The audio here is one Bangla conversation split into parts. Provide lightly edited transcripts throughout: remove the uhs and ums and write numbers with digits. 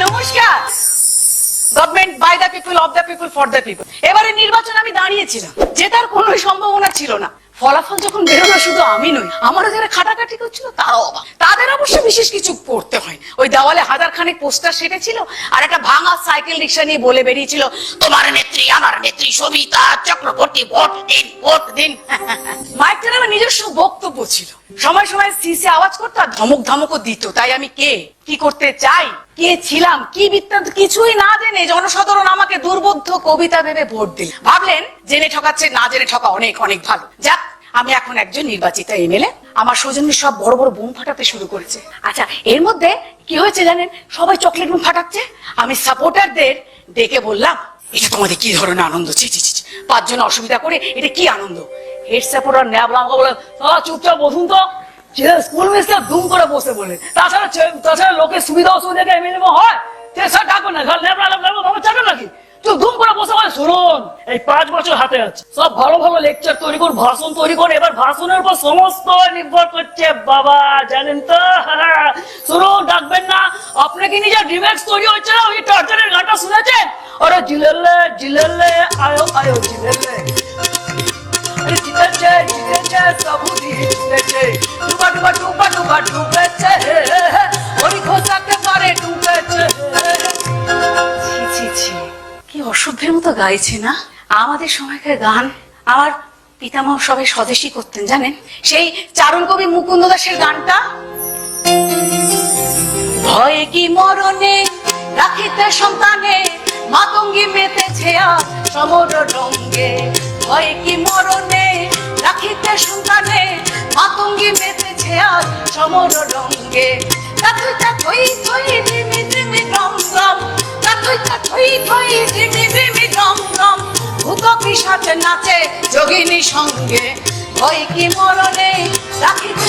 নমস্কার। Government by the people, of the people, for the people. এবারে নির্বাচন আমি দাঁড়িয়েছিলাম, জেতার কোনো সম্ভাবনা ছিল না। ফলাফল যখন বেরোলো, শুধু আমি নই, আমারও যারা খাটাখাটি করছিল তারাও অবাক। তাদের অবশ্য বিশেষ কিছু করতে হয়। ওই দেওয়ালে হাজার খানেক পোস্টার সেটেছিল, আর একটা ভাঙা সাইকেল রিক্সা নিয়ে বলে বেরিয়েছিল, তোমার নেত্রী আমার নেত্রী সবিতা চক্রবর্তী, ভোট দিন ভোট দিন। মাইকটার আমার নিজস্ব বক্তব্য ছিল। সময় সময় সিসি আওয়াজ করতো আর ধমক ধমকও দিত। তাই আমি কে, কি করতে চাই, কে ছিলাম, কি বৃত্তান্ত কিছুই না জেনে জনসাধারণ আমাকে দুর্বোধ্য কবিতা ভেবে ভোট দিল। ভাবলেন জেনে ঠকাচ্ছে, না জেনে ঠকা অনেক অনেক ভালো। যাক, আমি এখন একজন নির্বাচিত এমএলএ। আমার সৌজন্যে সব বড় বড় বোম ফাটাতে শুরু করেছে। আচ্ছা, এর মধ্যে কি হয়েছে জানেন? সবাই চকলেট বোম ফাটাচ্ছে। আমি সাপোর্টারদের ডেকে বললাম, এটা তোমাদের কি ধরনের আনন্দ? ছি ছি ছি, 5 জন অসুবিধা করে এটা কি আনন্দ? হেড সাপোর্টার ন্যাবলা আমাকে বলে, চুপচাপ বসুন তো। স্কুল মিস্টার দুম করে বসে বলে, তাছাড়া লোকের সুবিধা অসুবিধা এমএলএ হয়? ডাকবেন না, চাকবেন নাকি? ধুম করে বসে বলে, শুনুন, এই 5 বছর হাতে আছে, সব ভালো ভালো লেকচার তৈরি করুন, ভাষণ তৈরি করুন। এবার ভাষণের উপর সমস্ত নির্ভর করছে বাবা, জানেন তো। শুনুন, ডাকবেন না। আপনি কি নিজের রিমেক্স তৈরি হচ্ছে না? ওই টর্চারের গানটা শুনেছেন? আরে জিলেলে জিলেলে আয়ো আয়ো জিলেলে, আরে জিতেছে জিতেছে সবুদি জিতেছে, ডুবা ডুবা ডুবা ডুবা ডুবেছে, ওই খোসাতে পারে ডুবেছে। ছি ছি ছি, কি অসভ্যের মতো গাইছে না? আমাদের সময়কার গান আমার পিতামহ সবাই স্বদেশী করতেন, জানেন? সেই চারণ কবি মুকুন্দ দাসের গানটা, ভয়ে কি মরণে রাখিতে সন্তানে, মাতঙ্গী মেতেছে আজ সমর রঙ্গে। ভয়ে কি মরণে রাখিতে সন্তানে, মাতঙ্গী মেতেছে আজ সমর রঙ্গে। কাথুইটা থই থই ধিমি ধিমি রম রম, কাথুইটা থই থই ধিমি ধিমি রম রম, ভূত পিশাচ নাচে যোগিনী সঙ্গে। ভয় কি মরণে রাখিতে।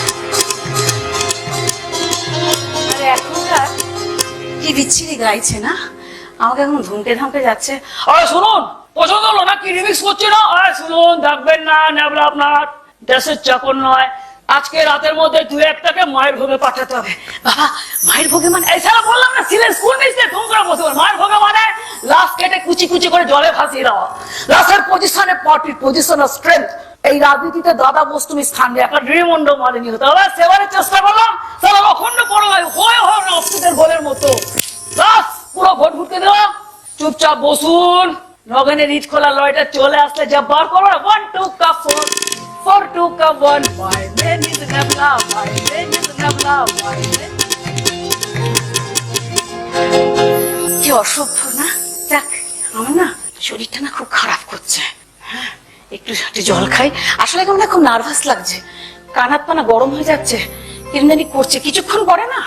আরে এখনকার কি বিচ্ছিরি গাইছে না? আমাকে এখন ধুমকে ধামকে যাচ্ছে। আরে শুনুন, পছন্দ হলো না কি রিমিক্স করছে না? আরে শুনুন, ডাকবেন না, নেবলা আপনার দেশের চাকর নয়। আজকে রাতের মধ্যে 2-1টাকে মায়ের ভোগে পাঠাতে হবে। বাবা, মায়ের ভোগে মানে? এই সারা বললাম না, ছিলেন স্কুল মিসে ধুম করে বসে। মায়ের ভোগে মানে লাশ কেটে কুচি কুচি করে জলে ভাসিয়ে দেওয়া। লাশের পজিশনে পার্টির পজিশন অফ স্ট্রেংথ। এই রাজনীতিতে দাদা বস্তুমি স্থান নিয়ে একটা ড্রিমন্ড মালিনী হতে হবে। সেবারের চেষ্টা করলাম, সারা অখণ্ড পড়ো হয়ে অস্তিত্বের গোলের মতো। লাশ পুরো ভোট ভুটকে দিলাম। চুপচাপ বসুন। নগেনের ইট খোলা লয়টা চলে আসলে যা বার করো। 1 2 কা 4 4 2 কা 1, my name is Nabla, my name is Nabla, my name। কি অসভ্য না? যাক, আমার না শরীরটা না খুব খারাপ করছে। হ্যাঁ, একটু জল খাই। আসলে কেমন খুব নার্ভাস লাগছে, কান হাত পা না গরম হয়ে যাচ্ছে, কেমন জানি করছে। কিছুক্ষণ পরে না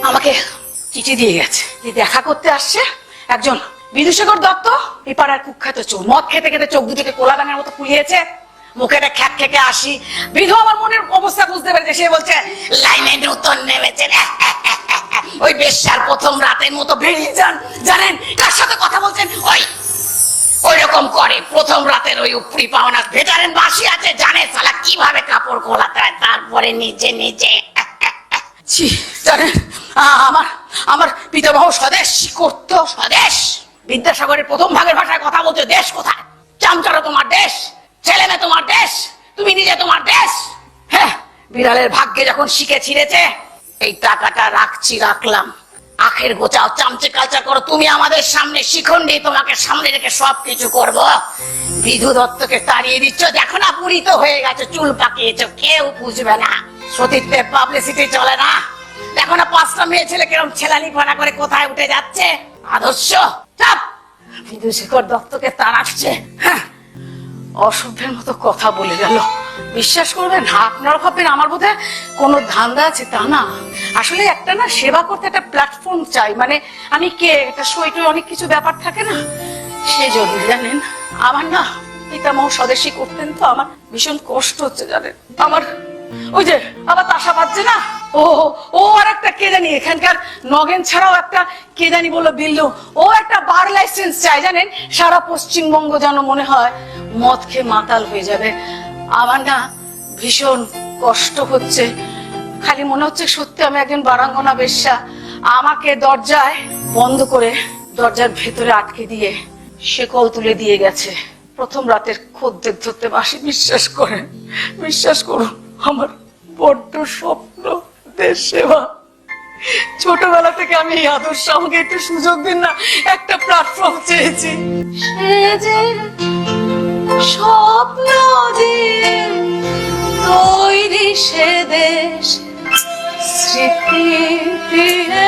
আমাকে চিঠি দিয়ে গেছে, যে দেখা করতে আসছে একজন বিদুশেখর দত্ত, এই পাড়ার কুখ্যাত চোর। মদ খেতে খেতে চোখ দুটোকে কোলা ব্যাঙের মতো ফুলিয়েছে, মুখেটা খ্যাক খেকে আসি। বিধু আমার মনের অবস্থা বুঝতে পেরেছে। সে বলছে, লাইনে নতুন নেমেছে, ওই বেশ্যার প্রথম রাতের মতো বেরিয়ে যান। জানেন কার সাথে কথা বলছেন? ওই রকম করে প্রথম রাতের ওই উপরি পাওনা ভেটারেন বাসি আছে, জানে শালা কিভাবে কাপড় খোলাতে হয়, তারপরে নিজে নিজে। জানেন, আমার পিতামহ স্বদেশ করত। স্বদেশ বিদ্যাসাগরের প্রথম ভাগের ভাষায় কথা বলছে। দেশ কোথায়? চামচারো তোমার দেশ, ছেলে মেয়ে তোমার দেশ, তুমি নিজে তোমার দেশ। হ্যাঁ, বিড়ালের ভাগ্যে যখন শিখে ছিঁড়েছে, এই টাকাটা রাখলাম। আখের গোচাও, চামচে কালচার করো। তুমি আমাদের সামনে শিখন্ডি, তোমাকে সামনে রেখে সবকিছু করবো। বিধু দত্তকে তাড়িয়ে দিচ্ছ, দেখো না পুরিত হয়ে গেছে, চুল পাকিয়েছ, কেউ বুঝবে না। সতীত্বের পাবলিসিটি চলে না। দেখো না 5টা মেয়ে ছেলে কিরম ছেলানি ফানা করে কোথায় উঠে যাচ্ছে। আদর্শ চাপ। বিদুশেখর দত্তকে তাড়াচ্ছে। হ্যাঁ, অসভ্যের মতো কথা বলে গেল। বিশ্বাস করবেন না, আপনারা ভাববেন আমার বোধহয় কোনো ধান্দা আছে, তা না। আসলে একটা না সেবা করতে একটা প্ল্যাটফর্ম চাই। মানে আমি কে, একটা সইটই অনেক কিছু ব্যাপার থাকে না, সেজন্য। জানেন, আমার না পিতামহ স্বদেশী করতেন, তো আমার ভীষণ কষ্ট হচ্ছে। জানেন, আমার ওই যে আবার তাসা বাজছে না, ও আর একটা কে জানি এখানকার নগেন ছাড়াও একটা কে জানি বললো বিল্লু, ও একটা বার লাইসেন্স চাই। জানেন, সারা পশ্চিমবঙ্গ যেন মনে হয় মদ খেয়ে মাতাল হয়ে যাবে। আমার না ভীষণ কষ্ট হচ্ছে। খালি মনে হচ্ছে সত্যি আমি একজন বারাঙ্গনা বেশ্যা। আমাকে দরজায় বন্ধ করে দরজার ভেতরে আটকে দিয়ে শেকল তুলে দিয়ে গেছে। প্রথম রাতের খদ্দের ধরতে বাসি। বিশ্বাস করুন আমার বড্ড স্বপ্ন দেশ সেবা। ছোটবেলা থেকে আমি এই আদর্শ, আমাকে একটু সুযোগ দিন না, একটা প্ল্যাটফর্ম চেয়েছি। সে যে স্বপ্ন দিয়ে তৈরি সে দেশ, স্মৃতি দিয়ে